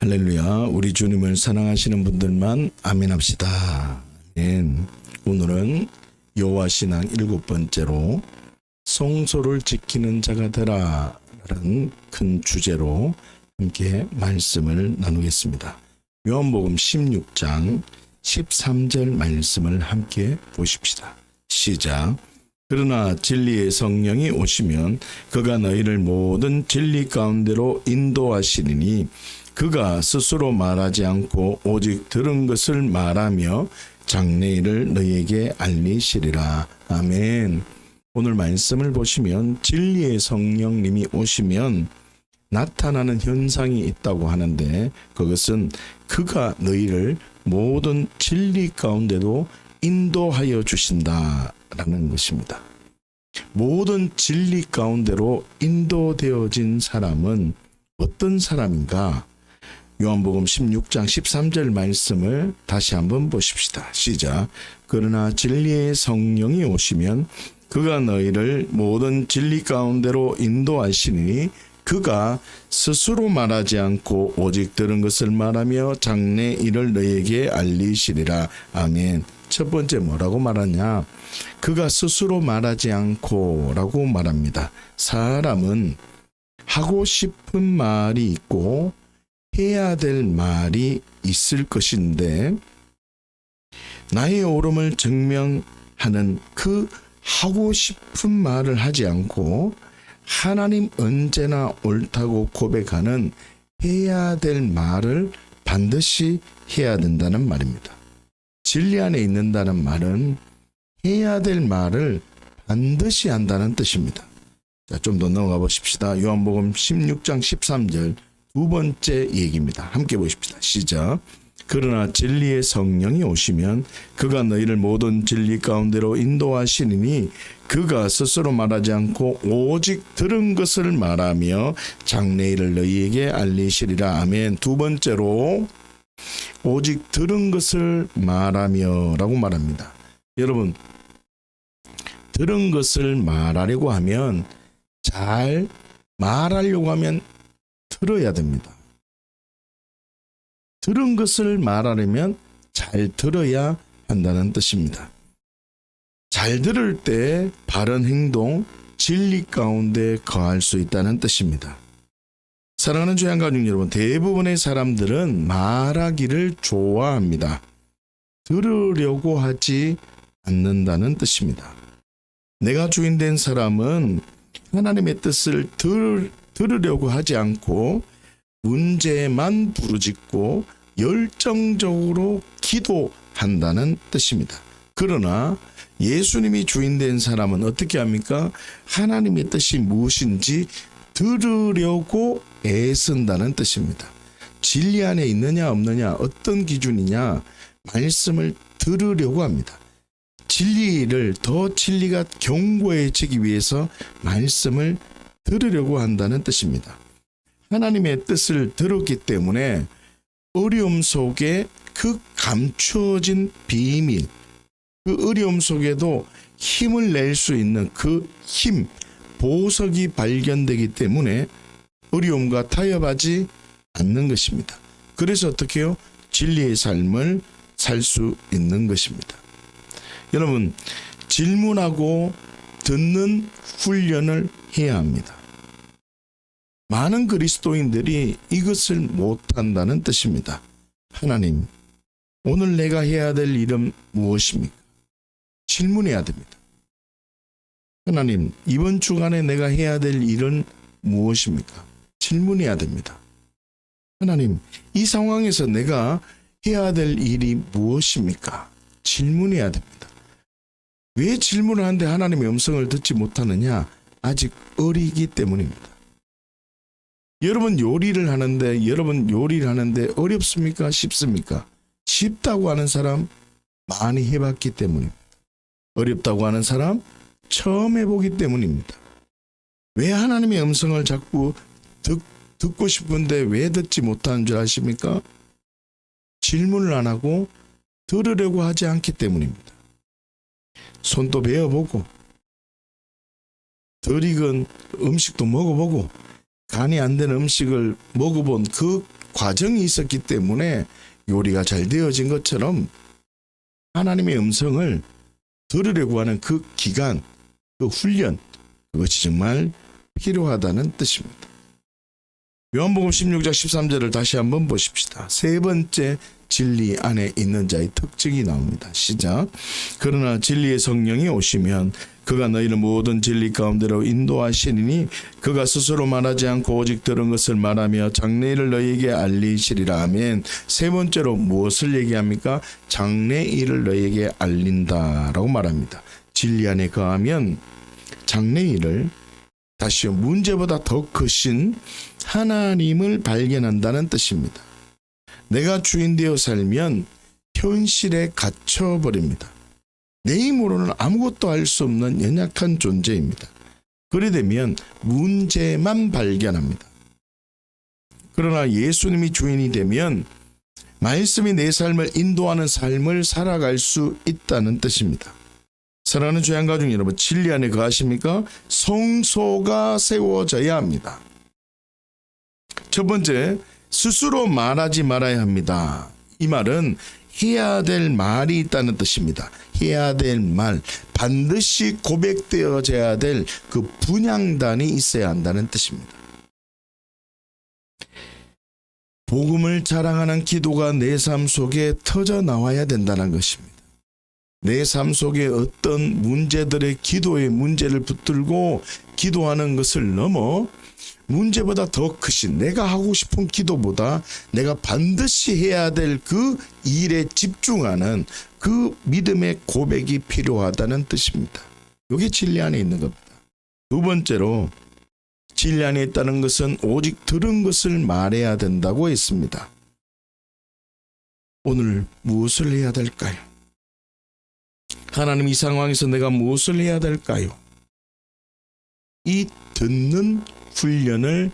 할렐루야. 우리 주님을 사랑하시는 분들만 아멘 합시다. 아멘. 오늘은 여호와 신앙 7번째로 성소를 지키는 자가 되라 라는 큰 주제로 함께 말씀을 나누겠습니다. 요한복음 16장 13절 말씀을 함께 보십시다. 시작. 그러나 진리의 성령이 오시면 그가 너희를 모든 진리 가운데로 인도하시리니 그가 스스로 말하지 않고 오직 들은 것을 말하며 장래일을 너희에게 알리시리라. 아멘. 오늘 말씀을 보시면 진리의 성령님이 오시면 나타나는 현상이 있다고 하는데 그것은 그가 너희를 모든 진리 가운데도 인도하여 주신다라는 것입니다. 모든 진리 가운데로 인도되어진 사람은 어떤 사람인가? 요한복음 16장 13절 말씀을 다시 한번 보십시다. 시작. 그러나 진리의 성령이 오시면 그가 너희를 모든 진리 가운데로 인도하시니 그가 스스로 말하지 않고 오직 들은 것을 말하며 장래 일을 너희에게 알리시리라. 아멘. 첫 번째 뭐라고 말하냐? 그가 스스로 말하지 않고 라고 말합니다. 사람은 하고 싶은 말이 있고 해야 될 말이 있을 것인데 나의 옳음을 증명하는 그 하고 싶은 말을 하지 않고 하나님 언제나 옳다고 고백하는 해야 될 말을 반드시 해야 된다는 말입니다. 진리 안에 있는다는 말은 해야 될 말을 반드시 한다는 뜻입니다. 자, 좀 더 넘어가 보십시다. 요한복음 16장 13절 두 번째 얘기입니다. 함께 보십시다. 시작. 그러나 진리의 성령이 오시면 그가 너희를 모든 진리 가운데로 인도하시니 그가 스스로 말하지 않고 오직 들은 것을 말하며 장래일을 너희에게 알리시리라. 아멘. 두 번째로 오직 들은 것을 말하며 라고 말합니다. 여러분, 들은 것을 말하려고 하면 잘 말하려고 하면 들어야 됩니다. 들은 것을 말하려면 잘 들어야 한다는 뜻입니다. 잘 들을 때 바른 행동, 진리 가운데 거할 수 있다는 뜻입니다. 사랑하는 주양 가족 여러분, 대부분의 사람들은 말하기를 좋아합니다. 들으려고 하지 않는다는 뜻입니다. 내가 주인된 사람은 하나님의 뜻을 들으려고 하지 않고 문제만 부르짖고 열정적으로 기도한다는 뜻입니다. 그러나 예수님이 주인된 사람은 어떻게 합니까? 하나님의 뜻이 무엇인지 들으려고 애쓴다는 뜻입니다. 진리 안에 있느냐 없느냐 어떤 기준이냐 말씀을 들으려고 합니다. 진리를 더 진리가 견고해지기 위해서 말씀을 들으려고 한다는 뜻입니다. 하나님의 뜻을 들었기 때문에 어려움 속에 그 감추어진 비밀, 그 어려움 속에도 힘을 낼 수 있는 그 힘, 보석이 발견되기 때문에 어려움과 타협하지 않는 것입니다. 그래서 어떻게 해요? 진리의 삶을 살 수 있는 것입니다. 여러분, 질문하고 듣는 훈련을 해야 합니다. 많은 그리스도인들이 이것을 못한다는 뜻입니다. 하나님, 오늘 내가 해야 될 일은 무엇입니까? 질문해야 됩니다. 하나님, 이번 주간에 내가 해야 될 일은 무엇입니까? 질문해야 됩니다. 하나님, 이 상황에서 내가 해야 될 일이 무엇입니까? 질문해야 됩니다. 왜 질문을 하는데 하나님의 음성을 듣지 못하느냐? 아직 어리기 때문입니다. 여러분 요리를 하는데 어렵습니까? 쉽습니까? 쉽다고 하는 사람 많이 해봤기 때문입니다. 어렵다고 하는 사람 처음 해보기 때문입니다. 왜 하나님의 음성을 자꾸 듣고 싶은데 왜 듣지 못하는 줄 아십니까? 질문을 안 하고 들으려고 하지 않기 때문입니다. 손도 베어보고 덜 익은 음식도 먹어보고 간이 안 되는 음식을 먹어본 그 과정이 있었기 때문에 요리가 잘 되어진 것처럼 하나님의 음성을 들으려고 하는 그 기간, 그 훈련, 그것이 정말 필요하다는 뜻입니다. 요한복음 16장 13절을 다시 한번 보십시다. 세 번째 진리 안에 있는 자의 특징이 나옵니다. 시작. 그러나 진리의 성령이 오시면 그가 너희를 모든 진리 가운데로 인도하시리니 그가 스스로 말하지 않고 오직 들은 것을 말하며 장래일을 너희에게 알리시리라. 아멘. 세 번째로 무엇을 얘기합니까? 장래일을 너희에게 알린다라고 말합니다. 진리 안에 거하면 장래일을, 다시요, 문제보다 더 크신 하나님을 발견한다는 뜻입니다. 내가 주인 되어 살면 현실에 갇혀버립니다. 내 힘으로는 아무것도 할 수 없는 연약한 존재입니다. 그래 되면 문제만 발견합니다. 그러나 예수님이 주인이 되면 말씀이 내 삶을 인도하는 삶을 살아갈 수 있다는 뜻입니다. 사랑하는 주양 가족 여러분, 진리 안에 거하십니까? 성소가 세워져야 합니다. 첫 번째, 스스로 말하지 말아야 합니다. 이 말은 해야 될 말이 있다는 뜻입니다. 해야 될 말, 반드시 고백되어져야 될 그 분향단이 있어야 한다는 뜻입니다. 복음을 자랑하는 기도가 내 삶 속에 터져 나와야 된다는 것입니다. 내 삶 속에 어떤 문제들의 기도의 문제를 붙들고 기도하는 것을 넘어 문제보다 더 크신, 내가 하고 싶은 기도보다 내가 반드시 해야 될 그 일에 집중하는 그 믿음의 고백이 필요하다는 뜻입니다. 이게 진리 안에 있는 겁니다. 두 번째로, 진리 안에 있다는 것은 오직 들은 것을 말해야 된다고 했습니다. 오늘 무엇을 해야 될까요? 하나님, 이 상황에서 내가 무엇을 해야 될까요? 이 듣는 훈련을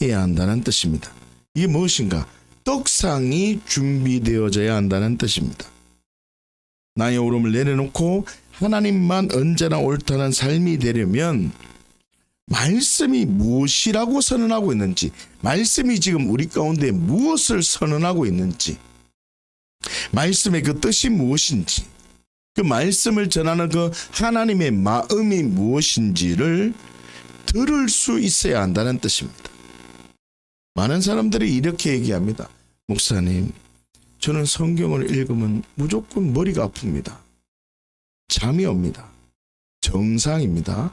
해야 한다는 뜻입니다. 이게 무엇인가? 떡상이 준비되어져야 한다는 뜻입니다. 나의 오름을 내려놓고 하나님만 언제나 옳다는 삶이 되려면 말씀이 무엇이라고 선언하고 있는지, 말씀이 지금 우리 가운데 무엇을 선언하고 있는지, 말씀의 그 뜻이 무엇인지, 그 말씀을 전하는 그 하나님의 마음이 무엇인지를 들을 수 있어야 한다는 뜻입니다. 많은 사람들이 이렇게 얘기합니다. 목사님, 저는 성경을 읽으면 무조건 머리가 아픕니다. 잠이 옵니다. 정상입니다.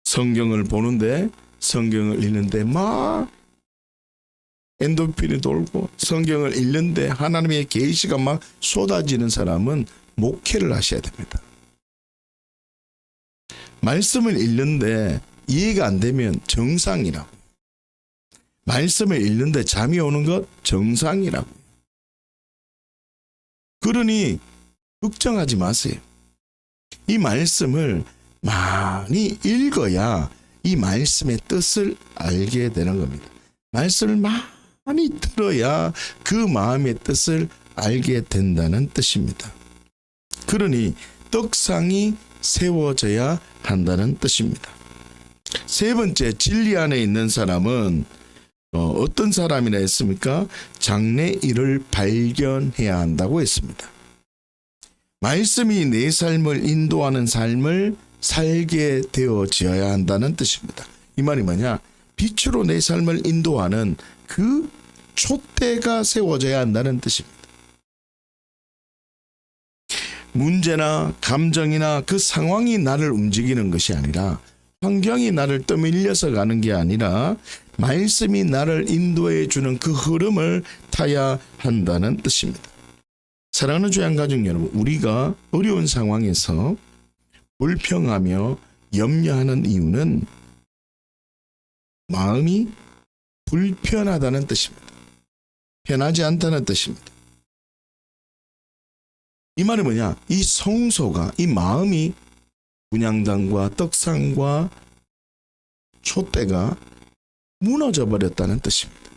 성경을 보는데, 성경을 읽는데 막 엔도핀이 돌고 성경을 읽는데 하나님의 계시가 막 쏟아지는 사람은 목회를 하셔야 됩니다. 말씀을 읽는데 이해가 안 되면 정상이라고. 말씀을 읽는데 잠이 오는 것 정상이라고. 그러니 걱정하지 마세요. 이 말씀을 많이 읽어야 이 말씀의 뜻을 알게 되는 겁니다. 말씀을 많이 들어야 그 마음의 뜻을 알게 된다는 뜻입니다. 그러니 떡상이 세워져야 한다는 뜻입니다. 세 번째, 진리 안에 있는 사람은 어떤 사람이라 했습니까? 장래일을 발견해야 한다고 했습니다. 말씀이 내 삶을 인도하는 삶을 살게 되어져야 한다는 뜻입니다. 이 말이 뭐냐? 빛으로 내 삶을 인도하는 그 촛대가 세워져야 한다는 뜻입니다. 문제나 감정이나 그 상황이 나를 움직이는 것이 아니라, 환경이 나를 떠밀려서 가는 게 아니라 말씀이 나를 인도해 주는 그 흐름을 타야 한다는 뜻입니다. 사랑하는 주양 가족 여러분, 우리가 어려운 상황에서 불평하며 염려하는 이유는 마음이 불편하다는 뜻입니다. 편하지 않다는 뜻입니다. 이 말은 뭐냐? 이 성소가, 이 마음이 분향단과 떡상과 촛대가 무너져 버렸다는 뜻입니다.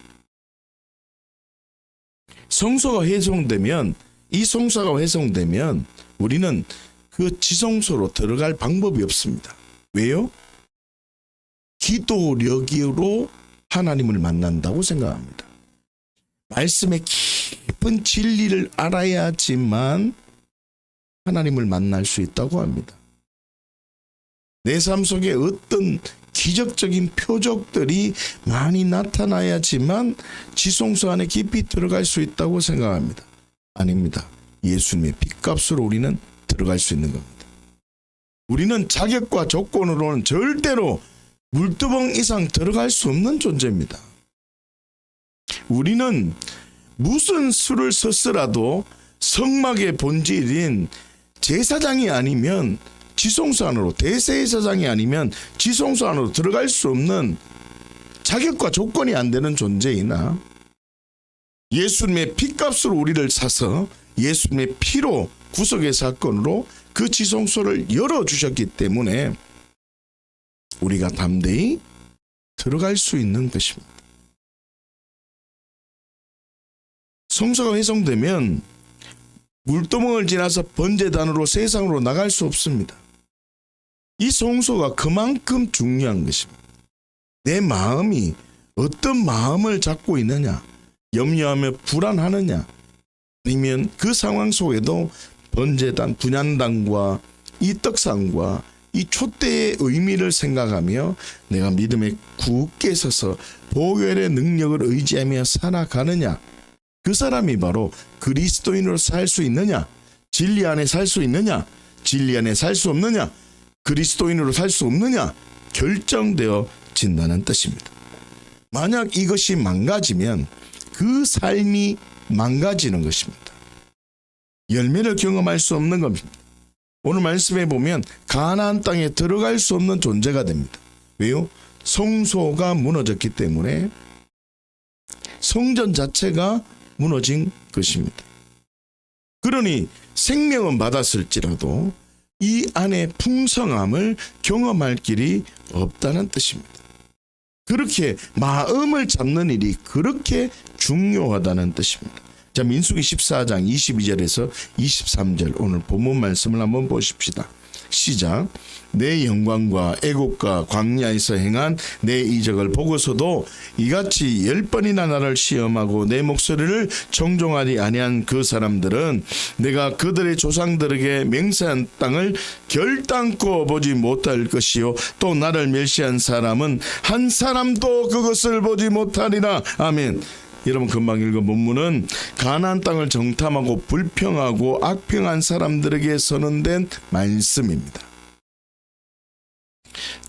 성소가 훼손되면, 이 성소가 훼손되면 우리는 그 지성소로 들어갈 방법이 없습니다. 왜요? 기도력으로 하나님을 만난다고 생각합니다. 말씀의 깊은 진리를 알아야지만 하나님을 만날 수 있다고 합니다. 내 삶 속에 어떤 기적적인 표적들이 많이 나타나야지만 지성소 안에 깊이 들어갈 수 있다고 생각합니다. 아닙니다. 예수님의 핏값으로 우리는 들어갈 수 있는 겁니다. 우리는 자격과 조건으로는 절대로 물두멍 이상 들어갈 수 없는 존재입니다. 우리는 무슨 수를 섰으라도 성막의 본질인 제사장이 아니면 지성소 안으로, 대제사장이 아니면 지성소 안으로 들어갈 수 없는 자격과 조건이 안 되는 존재이나 예수님의 핏값으로 우리를 사서 예수님의 피로 구속의 사건으로 그 지성소를 열어주셨기 때문에 우리가 담대히 들어갈 수 있는 것입니다. 성소가 훼손되면 물두멍을 지나서 번제단으로 세상으로 나갈 수 없습니다. 이 성소가 그만큼 중요한 것입니다. 내 마음이 어떤 마음을 갖고 있느냐, 염려하며 불안하느냐, 아니면 그 상황 속에도 번제단, 분향단과 이 떡상과 이 촛대의 의미를 생각하며 내가 믿음에 굳게 서서 보혈의 능력을 의지하며 살아가느냐, 그 사람이 바로 그리스도인으로 살 수 있느냐, 진리 안에 살 수 있느냐, 진리 안에 살 수 없느냐, 그리스도인으로 살 수 없느냐 결정되어진다는 뜻입니다. 만약 이것이 망가지면 그 삶이 망가지는 것입니다. 열매를 경험할 수 없는 겁니다. 오늘 말씀에 보면 가나안 땅에 들어갈 수 없는 존재가 됩니다. 왜요? 성소가 무너졌기 때문에 성전 자체가 무너진 것입니다. 그러니 생명은 받았을지라도 이 안에 풍성함을 경험할 길이 없다는 뜻입니다. 그렇게 마음을 잡는 일이 그렇게 중요하다는 뜻입니다. 자, 민수기 14장 22절에서 23절 오늘 본문 말씀을 한번 보십시다. 시작. 내 영광과 애국과 광야에서 행한 내 이적을 보고서도 이같이 10번이나 나를 시험하고 내 목소리를 청종하지 아니한 그 사람들은 내가 그들의 조상들에게 맹세한 땅을 결단코 보지 못할 것이요 또 나를 멸시한 사람은 한 사람도 그것을 보지 못하리라. 아멘. 여러분 금방 읽은 본문은 가나안 땅을 정탐하고 불평하고 악평한 사람들에게 선언된 말씀입니다.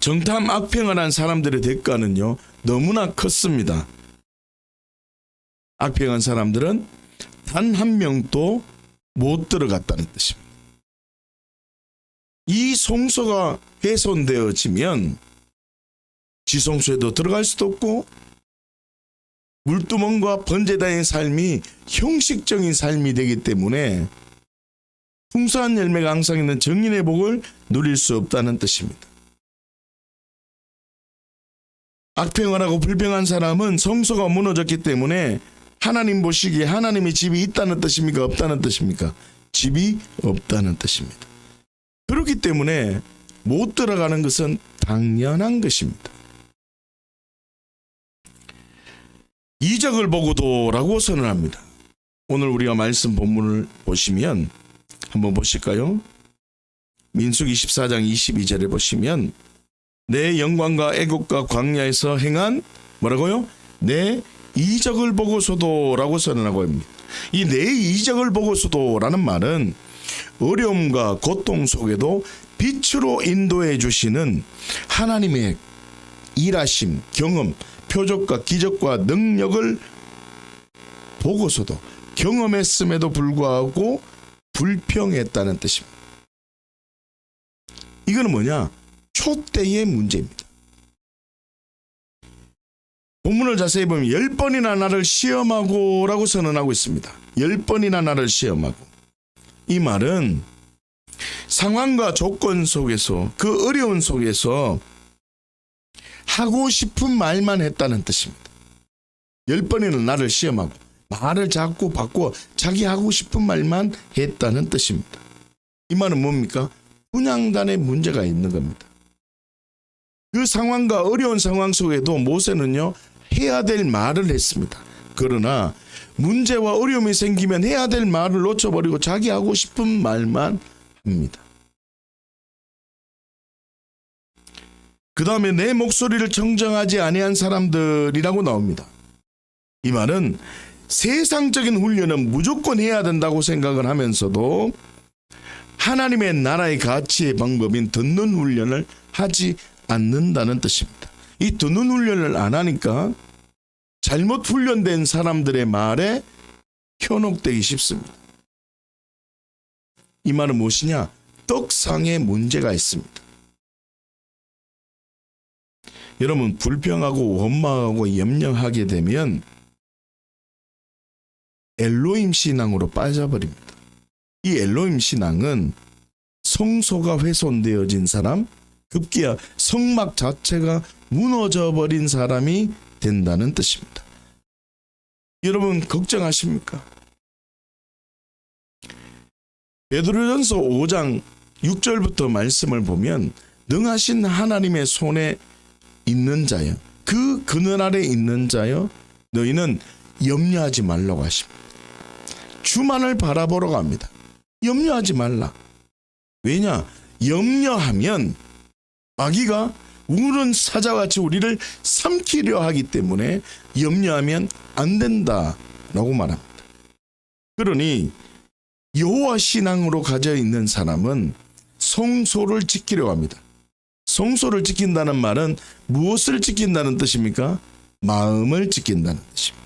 정탐 악평을 한 사람들의 대가는요 너무나 컸습니다. 악평한 사람들은 단 한 명도 못 들어갔다는 뜻입니다. 이 성소가 훼손되어지면 지성소에도 들어갈 수도 없고 물두멍과 번제단의 삶이 형식적인 삶이 되기 때문에 풍성한 열매가 항상 있는 정인의 복을 누릴 수 없다는 뜻입니다. 악평을 하고 불평한 사람은 성소가 무너졌기 때문에 하나님 보시기에 하나님의 집이 있다는 뜻입니까? 없다는 뜻입니까? 집이 없다는 뜻입니다. 그렇기 때문에 못 들어가는 것은 당연한 것입니다. 이적을 보고도라고 선언합니다. 오늘 우리가 말씀 본문을 보시면 한번 보실까요? 민수기 14장 22절에 보시면 내 영광과 애국과 광야에서 행한 뭐라고요? 내 이적을 보고서도라고 선언하고 합니다. 이 내 이적을 보고서도라는 말은 어려움과 고통 속에도 빛으로 인도해 주시는 하나님의 일하심, 경험, 표적과 기적과 능력을 보고서도 경험했음에도 불구하고 불평했다는 뜻입니다. 이거는 뭐냐? 촛대의 문제입니다. 본문을 자세히 보면 10번이나 나를 시험하고 라고 선언하고 있습니다. 10번이나 나를 시험하고. 이 말은 상황과 조건 속에서 그 어려운 속에서 하고 싶은 말만 했다는 뜻입니다. 10번이나 나를 시험하고 말을 자꾸 바꾸어 자기 하고 싶은 말만 했다는 뜻입니다. 이 말은 뭡니까? 분향단에 문제가 있는 겁니다. 그 상황과 어려운 상황 속에도 모세는요 해야 될 말을 했습니다. 그러나 문제와 어려움이 생기면 해야 될 말을 놓쳐버리고 자기 하고 싶은 말만 합니다. 그 다음에 내 목소리를 청정하지 아니한 사람들이라고 나옵니다. 이 말은 세상적인 훈련은 무조건 해야 된다고 생각을 하면서도 하나님의 나라의 가치의 방법인 듣는 훈련을 하지 않는다는 뜻입니다. 이 듣는 훈련을 안 하니까 잘못 훈련된 사람들의 말에 현혹되기 쉽습니다. 이 말은 무엇이냐? 떡상에 문제가 있습니다. 여러분, 불평하고 원망하고 염려하게 되면 엘로힘 신앙으로 빠져버립니다. 이 엘로힘 신앙은 성소가 훼손되어진 사람, 급기야 성막 자체가 무너져버린 사람이 된다는 뜻입니다. 여러분, 걱정하십니까? 베드로전서 5장 6절부터 말씀을 보면 능하신 하나님의 손에 있는 자여, 그 그늘 아래 있는 자여, 너희는 염려하지 말라고 하십니다. 주만을 바라보러 갑니다. 염려하지 말라. 왜냐? 염려하면 마귀가 우는 사자같이 우리를 삼키려 하기 때문에 염려하면 안 된다라고 말합니다. 그러니 여호와 신앙으로 가져 있는 사람은 성소를 지키려고 합니다. 성소를 지킨다는 말은 무엇을 지킨다는 뜻입니까? 마음을 지킨다는 뜻입니다.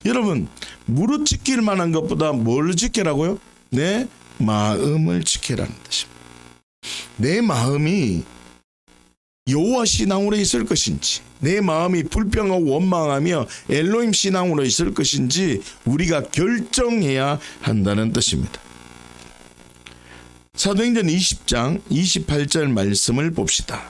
여러분, 무릇 지킬 만한 것보다 뭘 지키라고요? 내 마음을 지키라는 뜻입니다. 내 마음이 여호와 신앙으로 있을 것인지, 내 마음이 불평하고 원망하며 엘로힘 신앙으로 있을 것인지 우리가 결정해야 한다는 뜻입니다. 사도행전 20장 28절 말씀을 봅시다.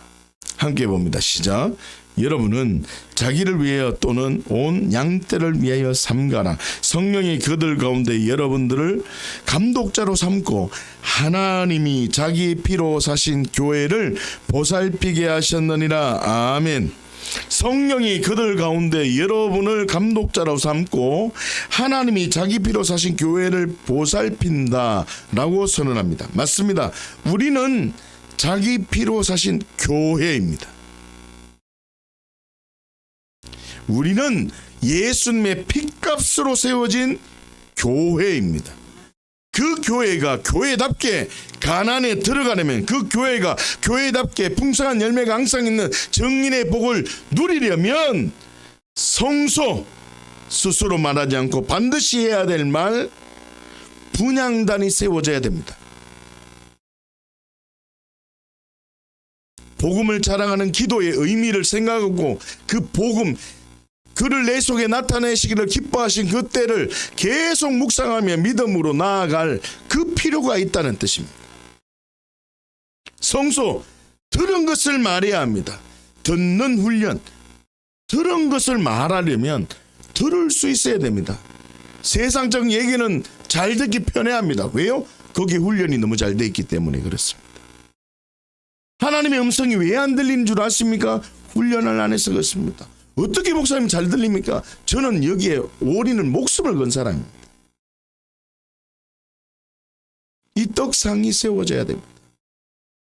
함께 봅니다. 시작. 여러분은 자기를 위하여 또는 온 양떼를 위하여 삼가라. 성령이 그들 가운데 여러분들을 감독자로 삼고 하나님이 자기 피로 사신 교회를 보살피게 하셨느니라. 아멘. 성령이 그들 가운데 여러분을 감독자로 삼고 하나님이 자기 피로 사신 교회를 보살핀다라고 선언합니다. 맞습니다. 우리는 자기 피로 사신 교회입니다. 우리는 예수님의 핏값으로 세워진 교회입니다. 그 교회가 교회답게 가난에 들어가려면, 그 교회가 교회답게 풍성한 열매가 항상 있는 정인의 복을 누리려면 성소, 스스로 말하지 않고 반드시 해야 될 말, 분향단이 세워져야 됩니다. 복음을 자랑하는 기도의 의미를 생각하고 그 복음, 그를 내 속에 나타내시기를 기뻐하신 그 때를 계속 묵상하며 믿음으로 나아갈 그 필요가 있다는 뜻입니다. 성소, 들은 것을 말해야 합니다. 듣는 훈련, 들은 것을 말하려면 들을 수 있어야 됩니다. 세상적 얘기는 잘 듣기 편해합니다. 왜요? 거기에 훈련이 너무 잘 돼 있기 때문에 그렇습니다. 하나님의 음성이 왜 안 들리는 줄 아십니까? 훈련을 안 해서 그렇습니다. 어떻게 목사님 잘 들립니까? 저는 여기에 올인을 목숨을 건 사람입니다. 이 떡상이 세워져야 됩니다.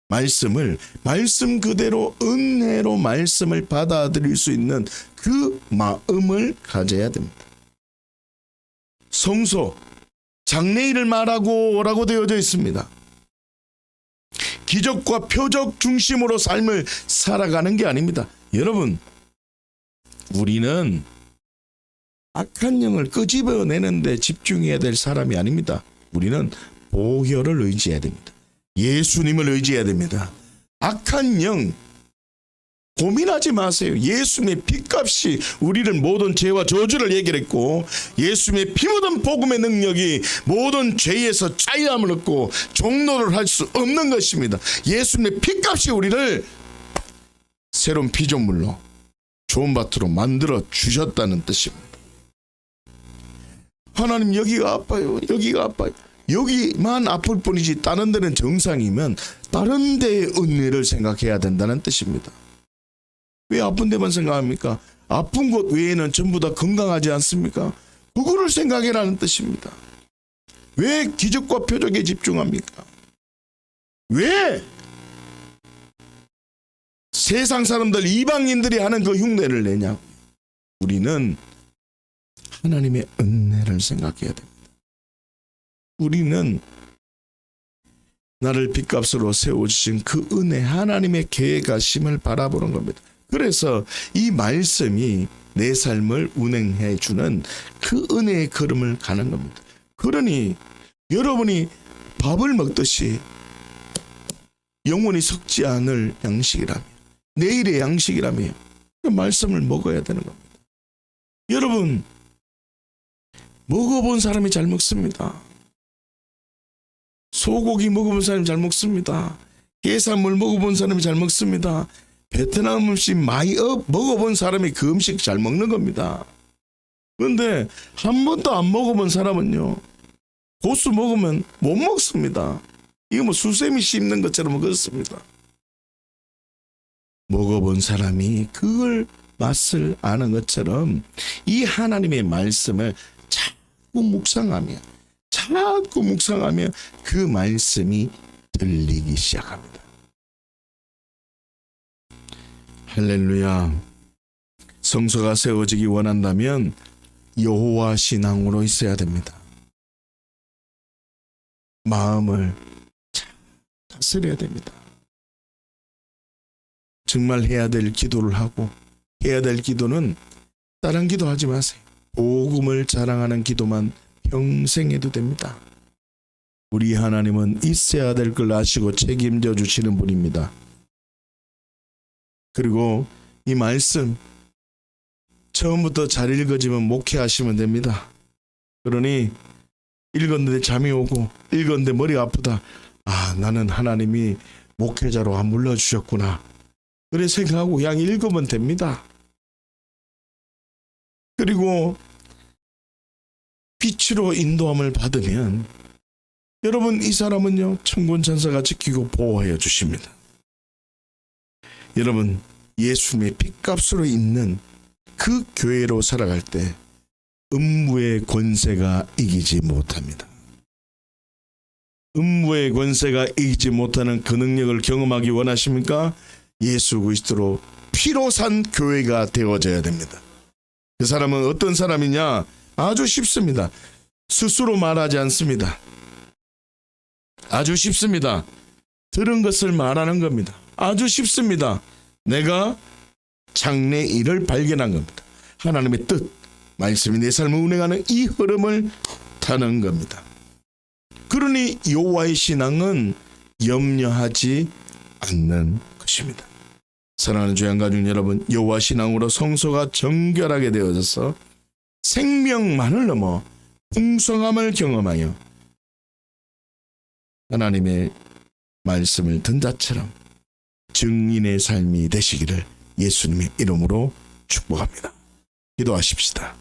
말씀 그대로 은혜로 말씀을 받아들일 수 있는 그 마음을 가져야 됩니다. 성소, 장래일을 말하고 라고 되어져 있습니다. 기적과 표적 중심으로 삶을 살아가는 게 아닙니다. 여러분, 우리는 악한 영을 끄집어내는데 집중해야 될 사람이 아닙니다. 우리는 보혈을 의지해야 됩니다. 예수님을 의지해야 됩니다. 악한 영 고민하지 마세요. 예수님의 피값이 우리를 모든 죄와 저주를 해결했고, 예수님의 피 묻은 복음의 능력이 모든 죄에서 자유함을 얻고 종노를 할 수 없는 것입니다. 예수님의 피값이 우리를 새로운 피조물로 좋은 밭으로 만들어 주셨다는 뜻입니다. 하나님, 여기가 아파요, 여기가 아파요. 여기만 아플 뿐이지 다른 데는 정상이면 다른 데의 은혜를 생각해야 된다는 뜻입니다. 왜 아픈 데만 생각합니까? 아픈 곳 외에는 전부 다 건강하지 않습니까? 그거를 생각해라는 뜻입니다. 왜 기적과 표적에 집중합니까? 왜 세상 사람들 이방인들이 하는 그 흉내를 내냐고. 우리는 하나님의 은혜를 생각해야 됩니다. 우리는 나를 빚값으로 세워주신 그 은혜, 하나님의 계획하심을 바라보는 겁니다. 그래서 이 말씀이 내 삶을 운행해 주는 그 은혜의 걸음을 가는 겁니다. 그러니 여러분이 밥을 먹듯이 영원히 썩지 않을 양식이라며, 내일의 양식이라며 그 말씀을 먹어야 되는 겁니다. 여러분, 먹어본 사람이 잘 먹습니다. 소고기 먹어본 사람이 잘 먹습니다. 해산물 먹어본 사람이 잘 먹습니다. 베트남 음식 많이 먹어본 사람이 그 음식 잘 먹는 겁니다. 그런데 한 번도 안 먹어본 사람은요, 고수 먹으면 못 먹습니다. 이거 뭐 수세미 씹는 것처럼 그렇습니다. 먹어본 사람이 그걸 맛을 아는 것처럼 이 하나님의 말씀을 자꾸 묵상하며 그 말씀이 들리기 시작합니다. 할렐루야. 성소가 세워지기 원한다면 여호와 신앙으로 있어야 됩니다. 마음을 잘 다스려야 됩니다. 정말 해야 될 기도를 하고, 해야 될 기도는 다른 기도하지 마세요. 복음을 자랑하는 기도만 평생 해도 됩니다. 우리 하나님은 있어야 될 걸 아시고 책임져 주시는 분입니다. 그리고 이 말씀 처음부터 잘 읽어지면 목회하시면 됩니다. 그러니 읽었는데 잠이 오고, 읽었는데 머리가 아프다. 아, 나는 하나님이 목회자로 안 불러주셨구나. 그래 생각하고 그냥 읽으면 됩니다. 그리고 빛으로 인도함을 받으면 여러분, 이 사람은요, 천군 천사가 지키고 보호하여 주십니다. 여러분, 예수님의 핏값으로 있는 그 교회로 살아갈 때 음부의 권세가 이기지 못합니다. 음부의 권세가 이기지 못하는 그 능력을 경험하기 원하십니까? 예수 그리스도로 피로 산 교회가 되어져야 됩니다. 그 사람은 어떤 사람이냐? 아주 쉽습니다. 스스로 말하지 않습니다. 아주 쉽습니다. 들은 것을 말하는 겁니다. 아주 쉽습니다. 내가 장래 일을 발견한 겁니다. 하나님의 뜻, 말씀이 내 삶을 운행하는 이 흐름을 타는 겁니다. 그러니 여호와의 신앙은 염려하지 않는 것입니다. 사랑하는 주양가족 여러분, 여호와 신앙으로 성소가 정결하게 되어져서 생명만을 넘어 풍성함을 경험하여 하나님의 말씀을 든 자처럼 증인의 삶이 되시기를 예수님의 이름으로 축복합니다. 기도하십시다.